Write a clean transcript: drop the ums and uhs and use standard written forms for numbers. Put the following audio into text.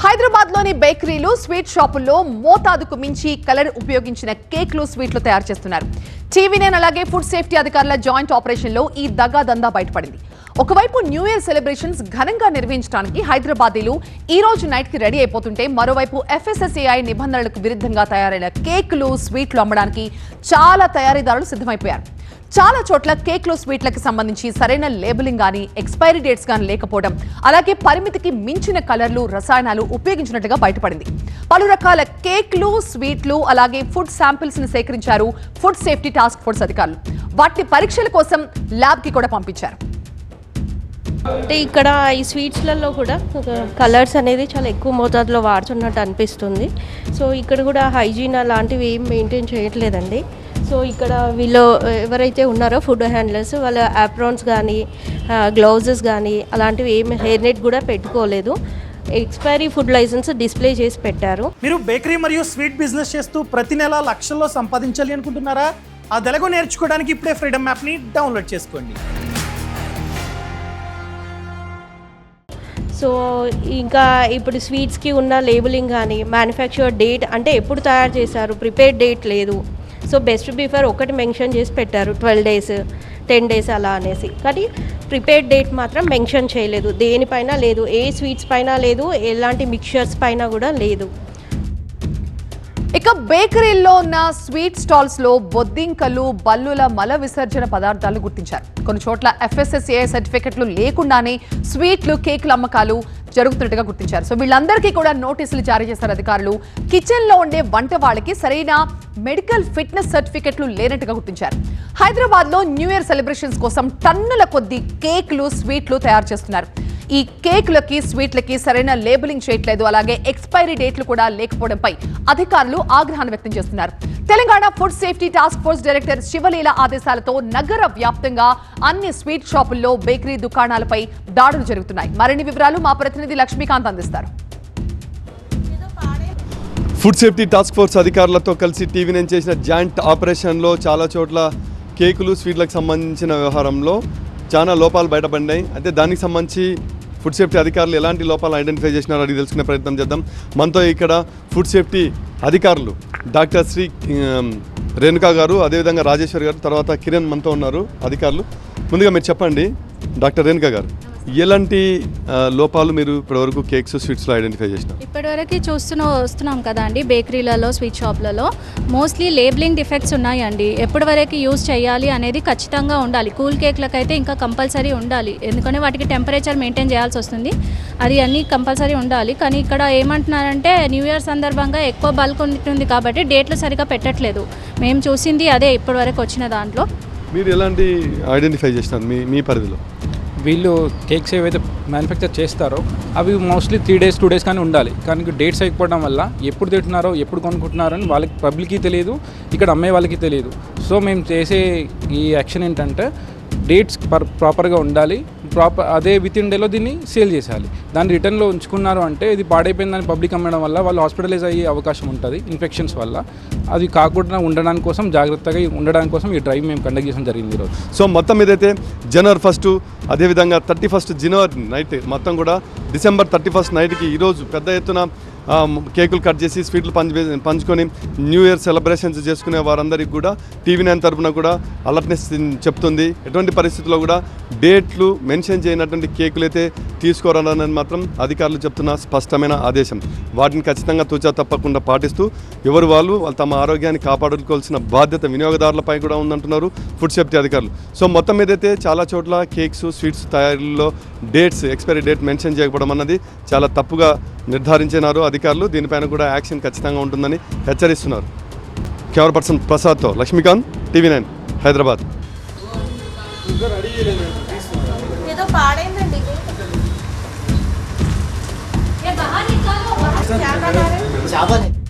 హైదరాబాద్లోని బేకరీలు స్వీట్ షాపుల్లో మోతాదుకు మించి కలర్ ఉపయోగించిన కేక్లు స్వీట్లు తయారు చేస్తున్నారు. టీవీ9 అలాగే ఫుడ్ సేఫ్టీ అధికారుల జాయింట్ ఆపరేషన్లో ఈ దగాదందా బయటపడింది. ఒకవైపు న్యూ ఇయర్ సెలబ్రేషన్స్ ఘనంగా నిర్వహించడానికి హైదరాబాదీలు ఈ రోజు నైట్ కి రెడీ అయిపోతుంటే, మరోవైపు FSSAI నిబంధనలకు విరుద్ధంగా తయారైన కేక్లు స్వీట్లు అమ్మడానికి చాలా తయారీదారులు సిద్ధమైపోయారు. చాలా చోట్ల కేక్లు స్వీట్లకు సంబంధించి సరైన లేబులింగ్ కానీ ఎక్స్పైరీ డేట్స్ కానీ లేకపోవడం, అలాగే పరిమితికి మించిన కలర్లు రసాయనాలు ఉపయోగించినట్లుగా బయటపడింది. పలు రకాల కేక్లు స్వీట్లు అలాగే ఫుడ్ శాంపిల్స్ ని సేకరించారు ఫుడ్ సేఫ్టీ టాస్క్ ఫోర్స్ అధికారులు. వాటిని పరీక్షల కోసం ల్యాబ్ కి కూడా పంపించారు. అంటే ఇక్కడ ఈ స్వీట్స్లలో కూడా కలర్స్ అనేది చాలా ఎక్కువ మోతాదులో వాడుతున్నట్టు అనిపిస్తుంది. సో ఇక్కడ కూడా హైజీన్ అలాంటివి ఏం మెయింటైన్ చేయట్లేదండి. సో ఇక్కడ వీళ్ళు ఎవరైతే ఉన్నారో ఫుడ్ హ్యాండ్లర్స్, వాళ్ళ ఆప్రాన్స్ కానీ గ్లౌజెస్ కానీ అలాంటివి ఏం హెయిర్ నెట్ కూడా పెట్టుకోలేదు. ఎక్స్పైరీ ఫుడ్ లైసెన్స్ డిస్ప్లే చేసి పెట్టారు. మీరు బేకరీ మరియు స్వీట్ బిజినెస్ చేస్తూ ప్రతి నెల లక్షల్లో సంపాదించాలి అనుకుంటున్నారా? ఆ తెలుగు నేర్చుకోవడానికి ఇప్పుడే ఫ్రీడమ్ యాప్ని డౌన్లోడ్ చేసుకోండి. సో ఇంకా ఇప్పుడు స్వీట్స్కి ఉన్న లేబులింగ్ కానీ మ్యానుఫ్యాక్చర్ డేట్ అంటే ఎప్పుడు తయారు చేశారు, ప్రిపేర్డ్ డేట్ లేదు. సో బెస్ట్ బిఫోర్ ఒకటి మెన్షన్ చేసి పెట్టారు, 12 days 10 days అలా అనేసి. కానీ ప్రిపేర్డ్ డేట్ మాత్రం మెన్షన్ చేయలేదు, దేనిపైన లేదు, ఏ స్వీట్స్ పైన లేదు, ఎలాంటి మిక్చర్స్ పైన కూడా లేదు. ఇక బేకరీల్లో ఉన్న స్వీట్ స్టాల్స్ లో బొద్దింకలు, బల్లుల మల విసర్జన పదార్థాలు గుర్తించారు. కొన్ని చోట్ల FSSAI సర్టిఫికెట్లు లేకుండానే స్వీట్లు, కేకుల అమ్మకాలు జరుగుతున్నట్టుగా గుర్తించారు. సో వీళ్ళందరికీ కూడా నోటీసులు జారీ చేశారు అధికారులు. కిచెన్ లో ఉండే వంట వాళ్ళకి సరైన మెడికల్ ఫిట్నెస్ సర్టిఫికెట్లు లేనట్టుగా గుర్తించారు. హైదరాబాద్ లో న్యూ ఇయర్ సెలబ్రేషన్స్ కోసం టన్నుల కొద్ది కేక్లు, స్వీట్లు తయారు చేస్తున్నారు. ఈ కేకులకి, స్వీట్లకి సరైన లేబులింగ్ చేయట్లేదు, అలాగే ఎక్స్పైరీ డేట్లు కూడా లేకపోవడంపై అధికారులు ఆగ్రహాన్ని వ్యక్తం చేస్తున్నారు. Telangana food safety task force director Shivaleela ఆదేశాలతో నగర వ్యాప్తంగా అన్ని స్వీట్ షాపుల్లో, బేకరీ దుకాణాలపై దాడులు జరుగుతున్నాయి. మరిన్ని వివరాలు మా ప్రతినిధి లక్ష్మీకాంత్ అందిస్తారు. ఫుడ్ సేఫ్టీ టాస్క్ ఫోర్స్ అధికారులతో కలిసి టీవీ9 చేసిన జాయింట్ ఆపరేషన్లో చాలా చోట్ల కేకులు, స్వీట్లకు సంబంధించిన వ్యవహారంలో చాలా లోపాలు బయటపడినాయి. అయితే దానికి సంబంధించి ఫుడ్ సేఫ్టీ అధికారులు ఎలాంటి లోపాలు ఐడెంటిఫై చేసినారో అది తెలుసుకునే ప్రయత్నం చేద్దాం. మనతో ఇక్కడ ఫుడ్ సేఫ్టీ అధికారులు డాక్టర్ శ్రీ రేణుకా గారు, అదేవిధంగా రాజేశ్వర్ గారు, తర్వాత కిరణ్ మనతో ఉన్నారు అధికారులు. ముందుగా మీరు చెప్పండి డాక్టర్ రేణుకా గారు, ఎలాంటి లోపాలు మీరు ఇప్పటివరకు కేక్స్, స్వీట్స్లో ఐడెంటిఫై చేసినారు? ఇప్పటివరకు వస్తున్నాం కదా అండి, బేకరీలలో, స్వీట్ షాప్లలో మోస్ట్లీ లేబులింగ్ డిఫెక్ట్స్ ఉన్నాయండి. ఎప్పటివరకు యూజ్ చేయాలి అనేది ఖచ్చితంగా ఉండాలి. కూల్ కేక్లకు అయితే ఇంకా కంపల్సరీ ఉండాలి, ఎందుకంటే వాటికి టెంపరేచర్ మెయింటైన్ చేయాల్సి వస్తుంది. అది అన్నీ కంపల్సరీ ఉండాలి. కానీ ఇక్కడ ఏమంటున్నారంటే న్యూ ఇయర్ సందర్భంగా ఎక్కువ బల్క్ ఉంటుంది కాబట్టి డేట్లు సరిగా పెట్టట్లేదు. మేము చూసింది అదే ఇప్పటివరకు వచ్చిన దాంట్లో. మీరు ఎలాంటి ఐడెంటిఫై చేసినారు మీ పరిధిలో? వీళ్ళు కేక్స్ ఏవైతే మ్యానుఫ్యాక్చర్ చేస్తారో అవి మోస్ట్లీ 3 days 2 days కానీ ఉండాలి. కానీ డేట్స్ అయిపోవడం వల్ల ఎప్పుడు తింటున్నారో, ఎప్పుడు కొనుక్కుంటున్నారో అని వాళ్ళకి, పబ్లిక్కి తెలియదు, ఇక్కడ అమ్మే వాళ్ళకి తెలియదు. సో మేము చేసే ఈ యాక్షన్ ఏంటంటే డేట్స్ ప్రాపర్గా ఉండాలి, అదే విత్ ఇన్ డేలో దీన్ని సేల్ చేసేయాలి. దాన్ని రిటర్న్లో ఉంచుకున్నారు అంటే ఇది పాడైపోయిందని పబ్లిక్ అమ్మడం వల్ల వాళ్ళు హాస్పిటలైజ్ అయ్యే అవకాశం ఉంటుంది ఇన్ఫెక్షన్స్ వల్ల. అది కాకుండా ఉండడానికి కోసం, జాగ్రత్తగా ఉండడానికి కోసం ఈ డ్రైవ్ మేము కండక్ట్ చేయడం జరిగింది ఈరోజు. సో మొత్తం ఏదైతే జనవరి 1 అదేవిధంగా 31 జనవరి నైట్, మొత్తం కూడా డిసెంబర్ 31 నైట్కి ఈరోజు పెద్ద ఎత్తున కేకులు కట్ చేసి స్వీట్లు పంచుకొని న్యూ ఇయర్ సెలబ్రేషన్స్ చేసుకునే వారందరికీ కూడా టీవీ9 తరఫున కూడా అలర్ట్నెస్ చెప్తుంది. ఎటువంటి పరిస్థితుల్లో కూడా డేట్లు మెన్షన్ చేయనటువంటి కేకులు అయితే తీసుకోరాలని మాత్రం అధికారులు చెప్తున్న స్పష్టమైన ఆదేశం. వాటిని ఖచ్చితంగా తూచా తప్పకుండా పాటిస్తూ ఎవరు వాళ్ళు తమ ఆరోగ్యాన్ని కాపాడుకోవాల్సిన బాధ్యత వినియోగదారులపై కూడా ఉందంటున్నారు ఫుడ్ సేఫ్టీ అధికారులు. సో మొత్తం ఏదైతే చాలా చోట్ల కేక్స్, స్వీట్స్ తయారీలో డేట్స్, ఎక్స్పైరీ డేట్ మెన్షన్ చేయకపోవడం అన్నది చాలా తప్పుగా నిర్ధారించినారు అధికారులు. దీనిపైన కూడా యాక్షన్ ఖచ్చితంగా ఉంటుందని హెచ్చరిస్తున్నారు. కెమెరా పర్సన్ ప్రసాద్తో లక్ష్మీకాంత్, టీవీ9 హైదరాబాద్. ఏదో పాడైందండి. चावल है।